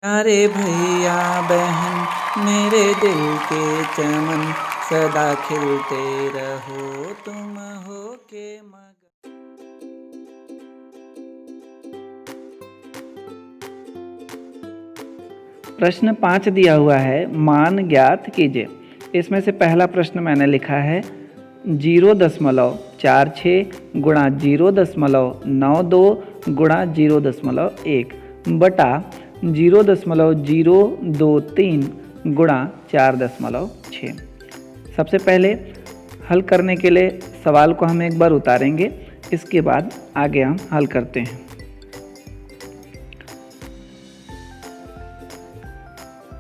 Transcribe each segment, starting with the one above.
प्यारे भैया बहन मेरे दिल के चमन, सदा खिलते रहो तुम हो के मगन। प्रश्न 5 दिया हुआ है, मान ज्ञात कीजिए। इसमें से पहला प्रश्न मैंने लिखा है 0.46 गुणा 0.92 गुणा 0.1 बटा 0.023 गुणा 4.6। सबसे पहले हल करने के लिए सवाल को हम एक बार उतारेंगे, इसके बाद आगे हम हल करते हैं।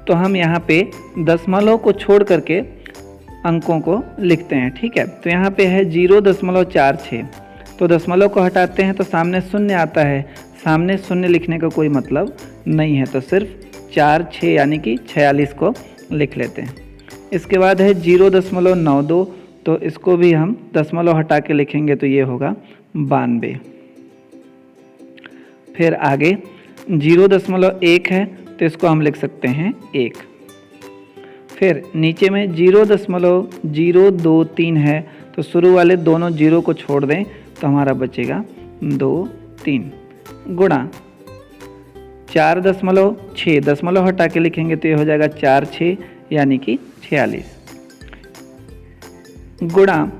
तो हम यहाँ पे दशमलव को छोड़ करके अंकों को लिखते हैं, ठीक है। तो यहाँ पे है 0.46, तो दशमलव को हटाते हैं तो सामने शून्य आता है। सामने शून्य लिखने का कोई मतलब नहीं है, तो सिर्फ 4 6 यानी कि 46 को लिख लेते हैं। इसके बाद है 0.92, तो इसको भी हम दशमलव हटा के लिखेंगे तो ये होगा 92। फिर आगे 0.1 है तो इसको हम लिख सकते हैं 1। फिर नीचे में 0.023 है तो शुरू वाले दोनों जीरो को छोड़ दें तो हमारा बचेगा 2 3 गुणा 4.6, दशमलव हटा के लिखेंगे तो ये हो जाएगा 4 6 यानी कि 46 गुणा,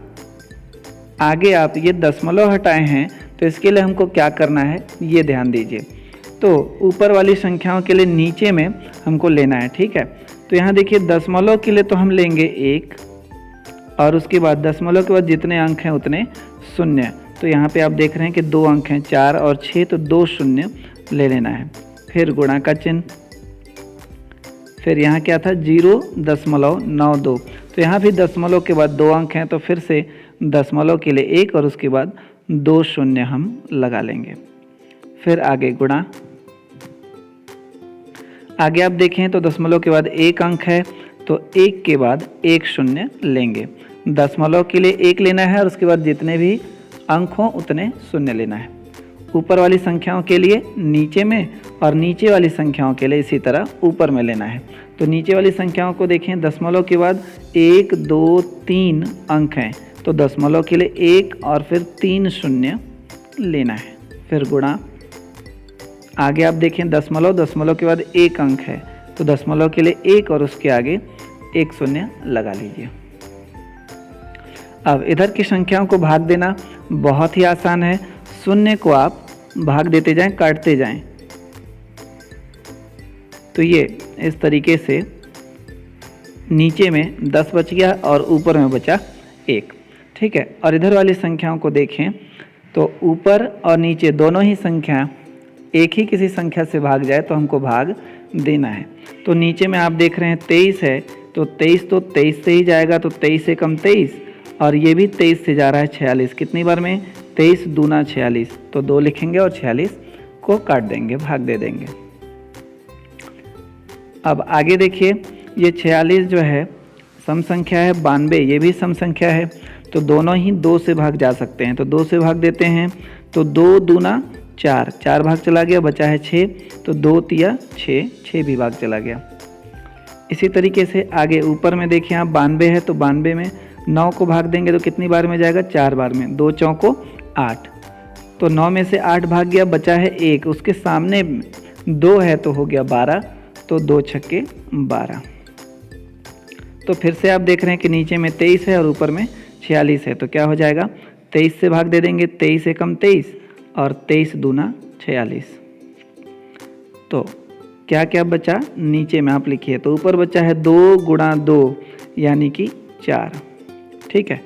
आगे आप ये दशमलव हटाए हैं तो इसके लिए हमको क्या करना है ये ध्यान दीजिए। तो ऊपर वाली संख्याओं के लिए नीचे में हमको लेना है, ठीक है। तो यहाँ देखिए दशमलव के लिए तो हम लेंगे 1 और उसके बाद दशमलव के बाद जितने अंक हैं उतने शून्य। तो यहाँ पे आप देख रहे हैं कि 2 अंक हैं 4 और 6, तो 2 शून्य ले लेना है। फिर गुणा का चिन्ह, फिर यहाँ क्या था 0.92, तो यहाँ भी दशमलव के बाद 2 अंक हैं तो फिर से दशमलव के लिए 1 और उसके बाद 2 शून्य हम लगा लेंगे। फिर आगे गुणा, आगे आप देखें तो दशमलव के बाद 1 अंक है तो 1 के बाद 1 शून्य लेंगे। दशमलव के लिए 1 लेना है और उसके बाद जितने भी अंक हों उतने शून्य लेना है। ऊपर वाली संख्याओं के लिए नीचे में और नीचे वाली संख्याओं के लिए इसी तरह ऊपर में लेना है। तो नीचे वाली संख्याओं को देखें, दशमलव के बाद 1 2 3 अंक हैं तो दशमलव के लिए 1 और फिर 3 शून्य लेना है। फिर गुणा, आगे आप देखें दशमलव के बाद 1 अंक है तो दशमलव के लिए 1 और उसके आगे 1 शून्य लगा लीजिए। अब इधर की संख्याओं को भाग देना बहुत ही आसान है। शून्य को आप भाग देते जाएं, काटते जाएं, तो ये इस तरीके से नीचे में 10 बच गया और ऊपर में बचा 1, ठीक है। और इधर वाली संख्याओं को देखें तो ऊपर और नीचे दोनों ही संख्या एक ही किसी संख्या से भाग जाए तो हमको भाग देना है। तो नीचे में आप देख रहे हैं 23 है तो 23 से ही जाएगा, तो 23 से कम 23 और ये भी 23 से जा रहा है 46। कितनी बार में 23 दूना 46, तो 2 लिखेंगे और 46 को काट देंगे, भाग दे देंगे। अब आगे देखिए ये 46 जो है सम संख्या है, 92 ये भी सम संख्या है, तो दोनों ही 2 से भाग जा सकते हैं। तो 2 से भाग देते हैं तो 2 दूना 4, 4 भाग चला गया, बचा है 6, तो 2 तिया 6, 6 भी भाग चला गया। इसी तरीके से आगे ऊपर में देखिए आप 92 है तो 92 में 9 को भाग देंगे तो कितनी बार में जाएगा 4 बार में, 2 चौको 8, तो 9 में से 8 भाग गया, बचा है 1, उसके सामने 2 है तो हो गया 12, तो 2 छक्के 12। तो फिर से आप देख रहे हैं कि नीचे में 23 है और ऊपर में 46 है, तो क्या हो जाएगा 23 से भाग दे देंगे, 23 से कम 23 और 23 दूना 46। तो क्या क्या बचा नीचे में आप लिखिए, तो ऊपर बचा है 2 गुणा 2 यानी कि 4, ठीक है।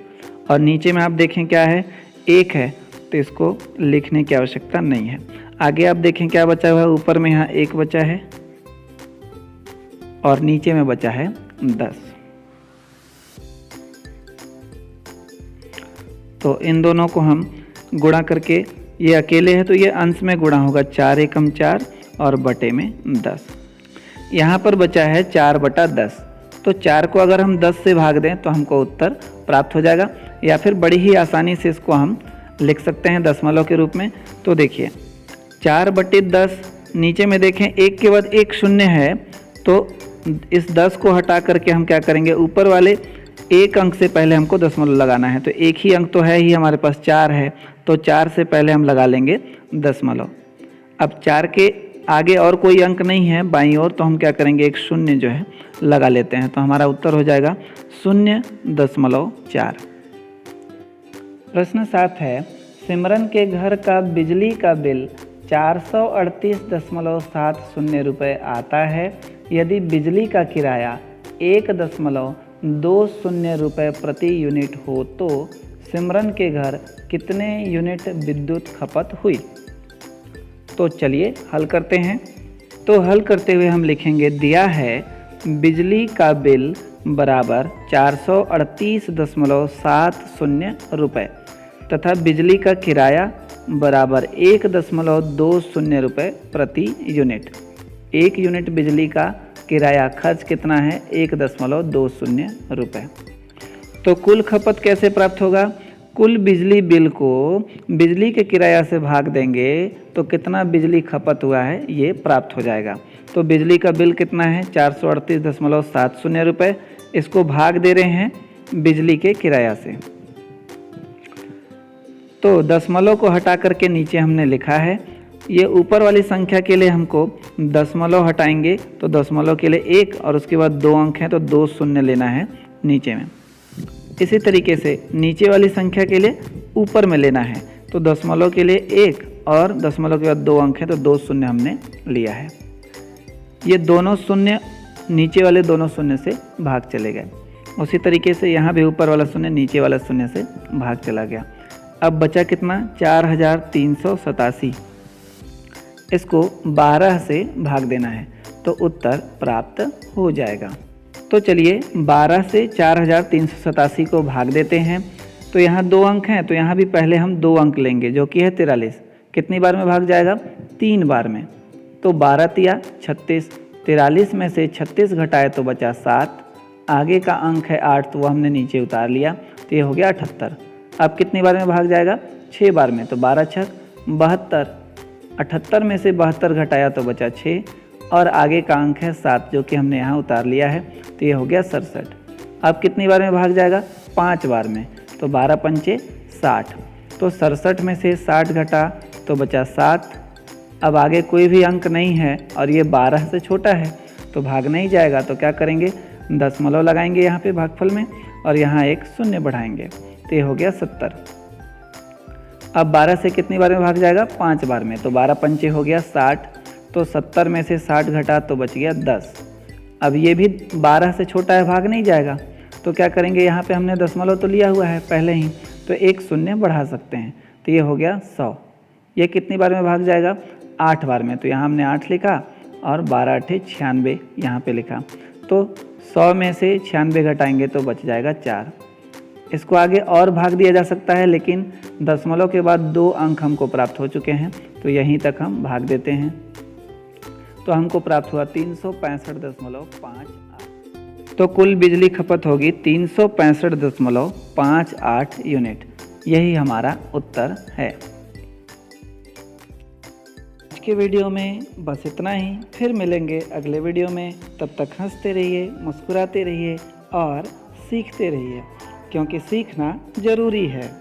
और नीचे में आप देखें क्या है 1 है तो इसको लिखने की आवश्यकता नहीं है। आगे आप देखें क्या बचा हुआ है, ऊपर में यहाँ 1 बचा है और नीचे में बचा है 10। तो इन दोनों को हम गुणा करके, ये अकेले है तो ये अंश में गुणा होगा, 4 एकम 4 और बटे में 10। यहाँ पर बचा है 4/10, तो 4 को अगर हम 10 से भाग दें तो हमको उत्तर प्राप्त हो जाएगा, या फिर बड़ी ही आसानी से इसको हम लिख सकते हैं दशमलव के रूप में। तो देखिए 4/10 नीचे में देखें एक के बाद एक शून्य है, तो इस 10 को हटा करके हम क्या करेंगे, ऊपर वाले एक अंक से पहले हमको दशमलव लगाना है। तो एक ही अंक तो है ही हमारे पास, 4 है, तो 4 से पहले हम लगा लेंगे दशमलव। अब 4 के आगे और कोई अंक नहीं है बाईं ओर, तो हम क्या करेंगे, एक शून्य जो है लगा लेते हैं। तो हमारा उत्तर हो जाएगा 0.4। प्रश्न 7 है, सिमरन के घर का बिजली का बिल 438.70 रुपये आता है। यदि बिजली का किराया 1.20 रुपये प्रति यूनिट हो तो सिमरन के घर कितने यूनिट विद्युत खपत हुई। तो चलिए हल करते हैं। तो हल करते हुए हम लिखेंगे, दिया है बिजली का बिल बराबर 438.70 रुपये तथा बिजली का किराया बराबर 1.20 रुपये प्रति यूनिट। 1 यूनिट बिजली का किराया खर्च कितना है, 1.20 रुपये। तो कुल खपत कैसे प्राप्त होगा, कुल बिजली बिल को बिजली के किराया से भाग देंगे तो कितना बिजली खपत हुआ है ये प्राप्त हो जाएगा। तो बिजली का बिल कितना है, 438.70 रुपये, इसको भाग दे रहे हैं बिजली के किराया से। तो दशमलव को हटा करके नीचे हमने लिखा है, ये ऊपर वाली संख्या के लिए हमको दशमलव हटाएंगे तो दशमलव के लिए 1 और उसके बाद 2 अंक हैं तो 2 शून्य लेना है नीचे में। इसी तरीके से नीचे वाली संख्या के लिए ऊपर में लेना है, तो दशमलव के लिए 1 और दशमलव के बाद 2 अंक हैं तो 2 शून्य हमने लिया है। ये दोनों शून्य नीचे वाले दोनों शून्य से भाग चले गए। उसी तरीके से यहाँ भी ऊपर वाला शून्य नीचे वाला शून्य से भाग चला गया। अब बचा कितना, 4387। इसको 12 से भाग देना है तो उत्तर प्राप्त हो जाएगा। तो चलिए 12 से 4387 को भाग देते हैं। तो यहाँ 2 अंक हैं तो यहाँ भी पहले हम 2 अंक लेंगे जो कि है 43। कितनी बार में भाग जाएगा, 3 बार में। तो 12 तिया 36, 43 में से 36 घटाए तो बचा 7, आगे का अंक है 8 तो वह हमने नीचे उतार लिया, तो ये हो गया 78। अब कितनी बार में भाग जाएगा, 6 बार में। तो 12 छक 72, 78 में से 72 घटाया तो बचा 6 और आगे का अंक है 7 जो कि हमने यहाँ उतार लिया है, तो ये हो गया 67। अब कितनी बार में भाग जाएगा, 5 बार में। तो 12 पंचे 60, तो 67 में से 60 घटा तो बचा 7। अब आगे कोई भी अंक नहीं है और ये 12 से छोटा है तो भाग नहीं जाएगा, तो क्या करेंगे, दशमलव लगाएंगे यहाँ पे भागफल में और यहाँ एक शून्य बढ़ाएंगे, तो ये हो गया 70। अब 12 से कितनी बार में भाग जाएगा, 5 बार में। तो 12 पंचे हो गया 60, तो 70 में से 60 घटा तो बच गया 10। अब ये भी 12 से छोटा है, भाग नहीं जाएगा, तो क्या करेंगे, यहाँ पे हमने दशमलव तो लिया हुआ है पहले ही, तो एक शून्य बढ़ा सकते हैं, तो ये हो गया 100। ये कितनी बार में भाग जाएगा, 8 बार में। तो यहाँ हमने 8 लिखा और 12 8 96 यहाँ पे लिखा। तो 100 में से 96 घटाएंगे तो बच जाएगा 4। इसको आगे और भाग दिया जा सकता है, लेकिन दशमलव के बाद 2 अंक हमको प्राप्त हो चुके हैं, तो यहीं तक हम भाग देते हैं। तो हमको प्राप्त हुआ 365.58। तो कुल बिजली खपत होगी 365.58 यूनिट। यही हमारा उत्तर है। आज के वीडियो में बस इतना ही, फिर मिलेंगे अगले वीडियो में। तब तक हंसते रहिए, मुस्कुराते रहिए और सीखते रहिए, क्योंकि सीखना ज़रूरी है।